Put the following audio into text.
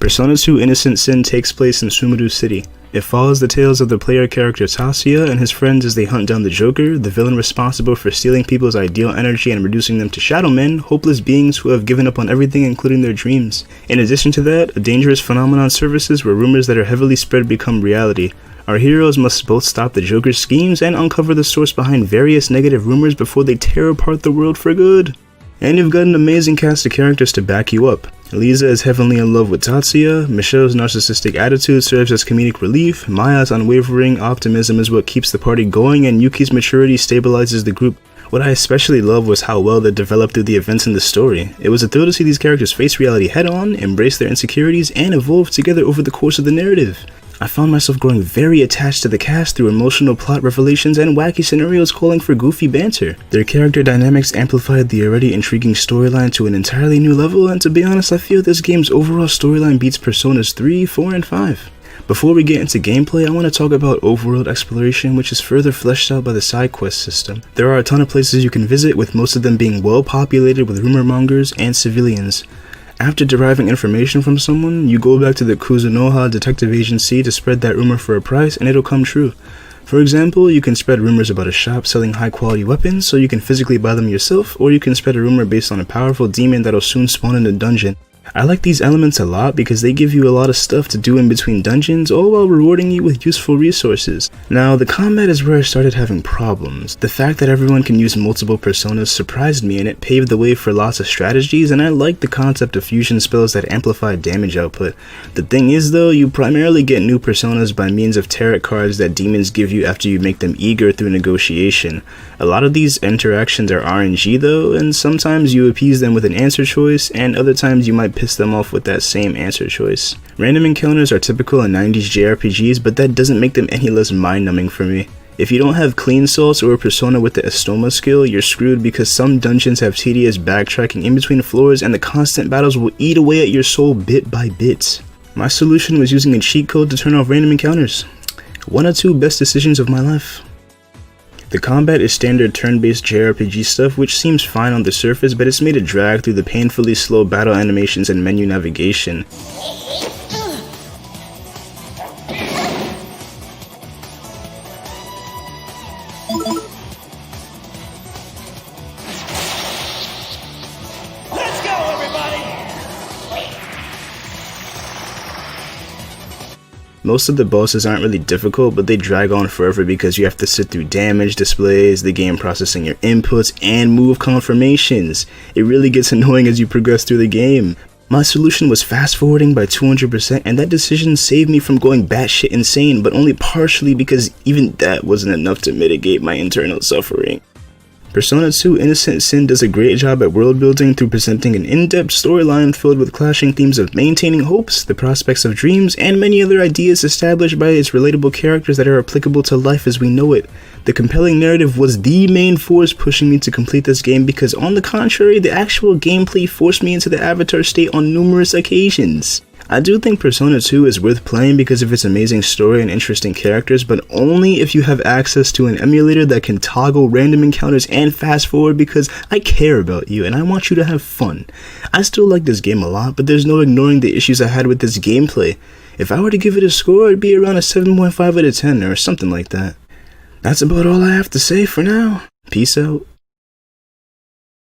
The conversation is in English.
Persona 2 Innocent Sin takes place in Sumaru City. It follows the tales of the player character Tatsuya and his friends as they hunt down the Joker, the villain responsible for stealing people's ideal energy and reducing them to shadow men, hopeless beings who have given up on everything including their dreams. In addition to that, a dangerous phenomenon surfaces where rumors that are heavily spread become reality. Our heroes must both stop the Joker's schemes and uncover the source behind various negative rumors before they tear apart the world for good. And you've got an amazing cast of characters to back you up. Lisa is heavily in love with Tatsuya, Michelle's narcissistic attitude serves as comedic relief, Maya's unwavering optimism is what keeps the party going, and Yuki's maturity stabilizes the group. What I especially loved was how well they developed through the events in the story. It was a thrill to see these characters face reality head-on, embrace their insecurities, and evolve together over the course of the narrative. I found myself growing very attached to the cast through emotional plot revelations and wacky scenarios calling for goofy banter. Their character dynamics amplified the already intriguing storyline to an entirely new level, and to be honest, I feel this game's overall storyline beats Personas 3, 4, and 5. Before we get into gameplay, I want to talk about overworld exploration, which is further fleshed out by the side quest system. There are a ton of places you can visit, with most of them being well populated with rumor mongers and civilians. After deriving information from someone, you go back to the Kuzunoha detective agency to spread that rumor for a price and it'll come true. For example, you can spread rumors about a shop selling high quality weapons so you can physically buy them yourself, or you can spread a rumor based on a powerful demon that'll soon spawn in a dungeon. I like these elements a lot because they give you a lot of stuff to do in between dungeons, all while rewarding you with useful resources. Now, the combat is where I started having problems. The fact that everyone can use multiple personas surprised me, and it paved the way for lots of strategies, and I like the concept of fusion spells that amplify damage output. The thing is though, you primarily get new personas by means of tarot cards that demons give you after you make them eager through negotiation. A lot of these interactions are RNG though, and sometimes you appease them with an answer choice, and other times you might piss them off with that same answer choice. Random encounters are typical in 90s JRPGs, but that doesn't make them any less mind-numbing for me. If you don't have clean salts or a persona with the Estoma skill, you're screwed because some dungeons have tedious backtracking in between floors and the constant battles will eat away at your soul bit by bit. My solution was using a cheat code to turn off random encounters. One or two best decisions of my life. The combat is standard turn-based JRPG stuff, which seems fine on the surface, but it's made a drag through the painfully slow battle animations and menu navigation. Let's go, everybody! Most of the bosses aren't really difficult, but they drag on forever because you have to sit through damage displays, the game processing your inputs, and move confirmations. It really gets annoying as you progress through the game. My solution was fast forwarding by 200%, and that decision saved me from going batshit insane, but only partially because even that wasn't enough to mitigate my internal suffering. Persona 2 Innocent Sin does a great job at world building through presenting an in-depth storyline filled with clashing themes of maintaining hopes, the prospects of dreams, and many other ideas established by its relatable characters that are applicable to life as we know it. The compelling narrative was the main force pushing me to complete this game because, on the contrary, the actual gameplay forced me into the avatar state on numerous occasions. I do think Persona 2 is worth playing because of its amazing story and interesting characters, but only if you have access to an emulator that can toggle random encounters and fast forward, because I care about you and I want you to have fun. I still like this game a lot, but there's no ignoring the issues I had with this gameplay. If I were to give it a score, it'd be around a 7.5 out of 10 or something like that. That's about all I have to say for now. Peace out.